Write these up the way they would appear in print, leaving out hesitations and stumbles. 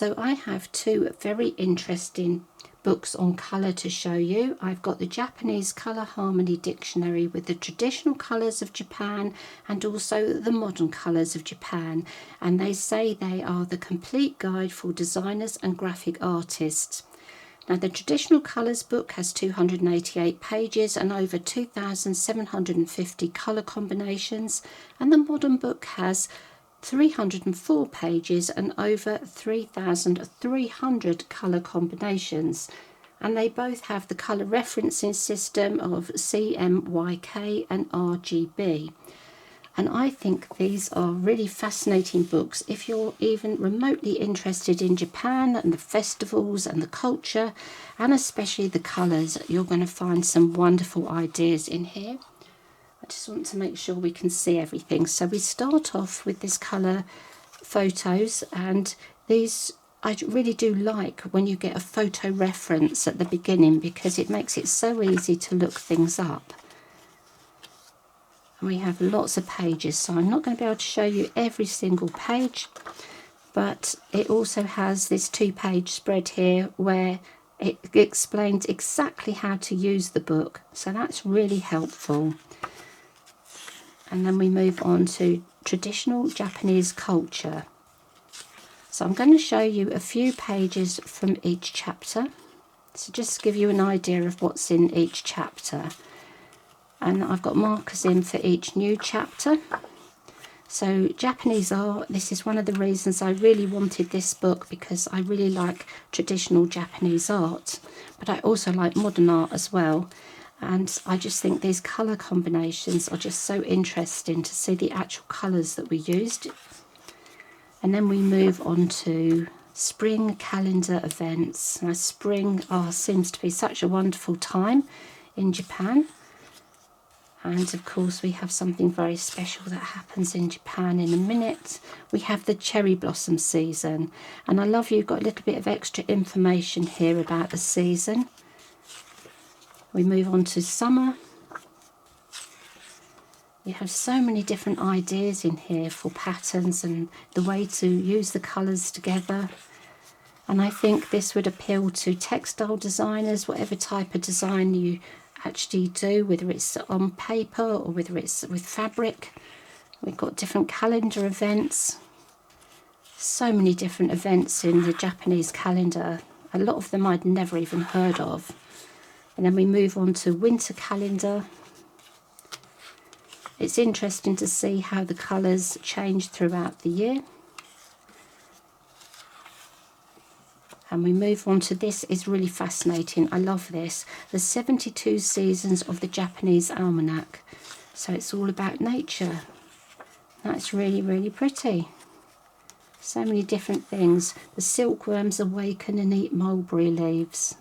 So I have two very interesting books on colour to show you. I've got the Japanese Colour Harmony Dictionary with the traditional colours of Japan and also the modern colours of Japan, and they say they are the complete guide for designers and graphic artists. Now, the traditional colours book has 288 pages and over 2,750 colour combinations, and the modern book has 304 pages and over 3,300 colour combinations, and they both have the colour referencing system of CMYK and RGB. And I think these are really fascinating books if you're even remotely interested in Japan and the festivals and the culture, and especially the colours. You're going to find some wonderful ideas in here. I just want to make sure we can see everything. So we start off with this colour photos, and these I really do like when you get a photo reference at the beginning, because it makes it so easy to look things up. And we have lots of pages, so I'm not going to be able to show you every single page, but it also has this 2-page spread here where it explains exactly how to use the book, so that's really helpful. And then we move on to traditional Japanese culture. So I'm going to show you a few pages from each chapter, so just to give you an idea of what's in each chapter. And I've got markers in for each new chapter. So Japanese art, this is one of the reasons I really wanted this book, because I really like traditional Japanese art, but I also like modern art as well. And I just think these colour combinations are just so interesting to see the actual colours that we used. And then we move on to spring calendar events. Now, spring seems to be such a wonderful time in Japan. And of course we have something very special that happens in Japan in a minute. We have the cherry blossom season. And I love you've got a little bit of extra information here about the season. We move on to summer. You have so many different ideas in here for patterns and the way to use the colours together. And I think this would appeal to textile designers, whatever type of design you actually do, whether it's on paper or whether it's with fabric. We've got different calendar events. So many different events in the Japanese calendar. A lot of them I'd never even heard of. And then we move on to winter calendar. It's interesting to see how the colours change throughout the year. And we move on to this, is really fascinating. I love this. The 72 seasons of the Japanese almanac. So it's all about nature. That's really, really pretty. So many different things. The silkworms awaken and eat mulberry leaves.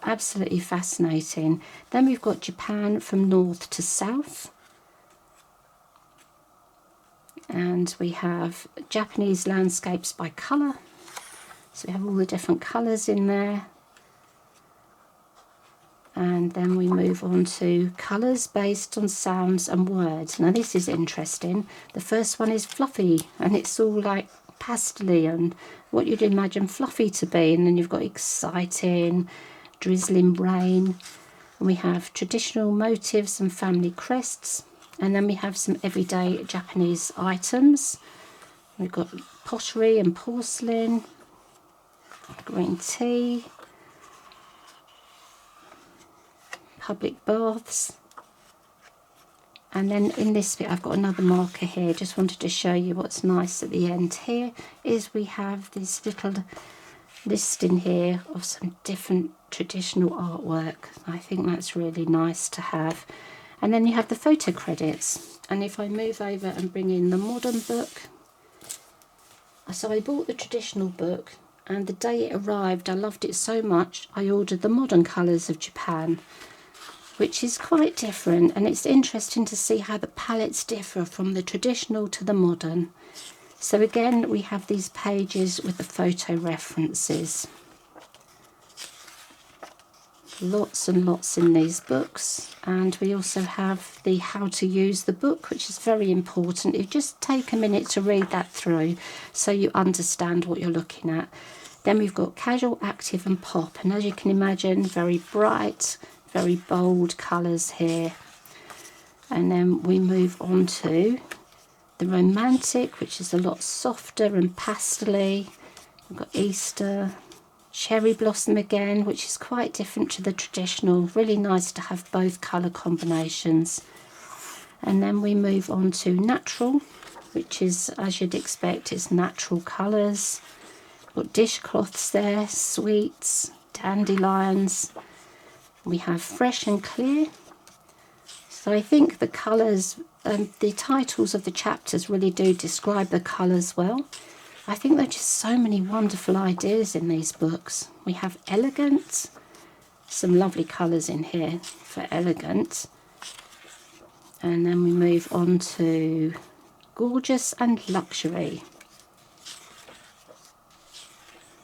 Absolutely fascinating. Then we've got Japan from north to south. And we have Japanese landscapes by colour. So we have all the different colours in there. And then we move on to colours based on sounds and words. Now this is interesting. The first one is fluffy, and it's all like pastel-y and what you'd imagine fluffy to be. And then you've got exciting, drizzling rain. And we have traditional motifs and family crests. And then we have some everyday Japanese items. We've got pottery and porcelain, green tea, public baths. And then in this bit I've got another marker here. Just wanted to show you what's nice at the end here is we have this little list in here of some different traditional artwork. I think that's really nice to have. And then you have the photo credits. And if I move over and bring in the modern book, so I bought the traditional book, and the day it arrived I loved it so much I ordered the modern colours of Japan, which is quite different, and it's interesting to see how the palettes differ from the traditional to the modern. So again we have these pages with the photo references. Lots and lots in these books, and we also have the how to use the book, which is very important. You just take a minute to read that through so you understand what you're looking at. Then we've got casual, active and pop, and as you can imagine, very bright, very bold colours here. And then we move on to the romantic, which is a lot softer and pastel-y. We've got Easter, cherry blossom again, which is quite different to the traditional. Really nice to have both colour combinations. And then we move on to natural, which is, as you'd expect, it's natural colours. Got dishcloths there, sweets, dandelions. We have fresh and clear. So I think the colours, the titles of the chapters really do describe the colours well. I think there are just so many wonderful ideas in these books. We have elegant, some lovely colours in here for elegant. And then we move on to gorgeous and luxury.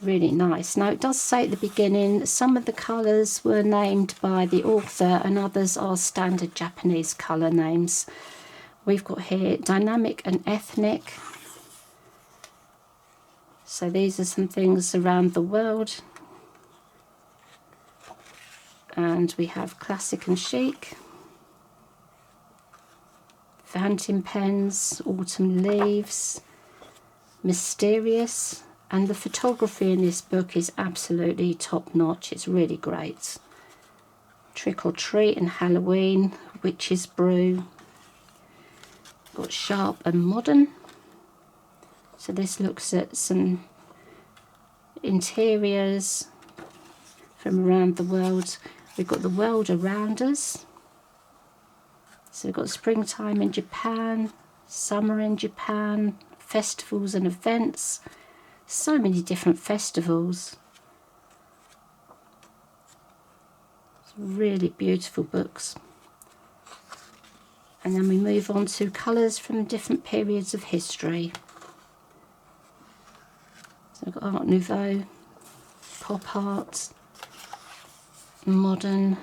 Really nice. Now it does say at the beginning some of the colours were named by the author and others are standard Japanese colour names. We've got here dynamic and ethnic. So these are some things around the world. And we have classic and chic. Fountain pens, autumn leaves, mysterious. And the photography in this book is absolutely top notch. It's really great. Trick or treat and Halloween, witch's brew. Got sharp and modern. So this looks at some interiors from around the world. We've got the world around us. So we've got springtime in Japan, summer in Japan, festivals and events. So many different festivals. Really beautiful books. And then we move on to colours from different periods of history. So we've got Art Nouveau, pop art, modern,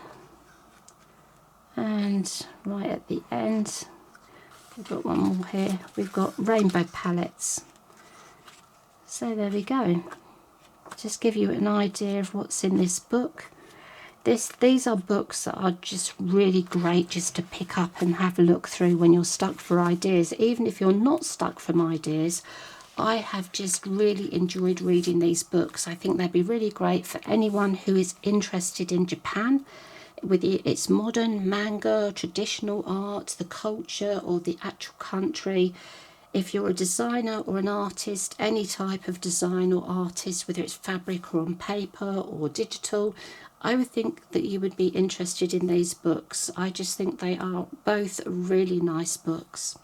and right at the end, we've got one more here. We've got rainbow palettes. So there we go. Just give you an idea of what's in this book. These are books that are just really great just to pick up and have a look through when you're stuck for ideas. Even if you're not stuck from ideas, I have just really enjoyed reading these books. I think they'd be really great for anyone who is interested in Japan, with its modern, manga, traditional art, the culture or the actual country. If you're a designer or an artist, any type of design or artist, whether it's fabric or on paper or digital, I would think that you would be interested in these books. I just think they are both really nice books.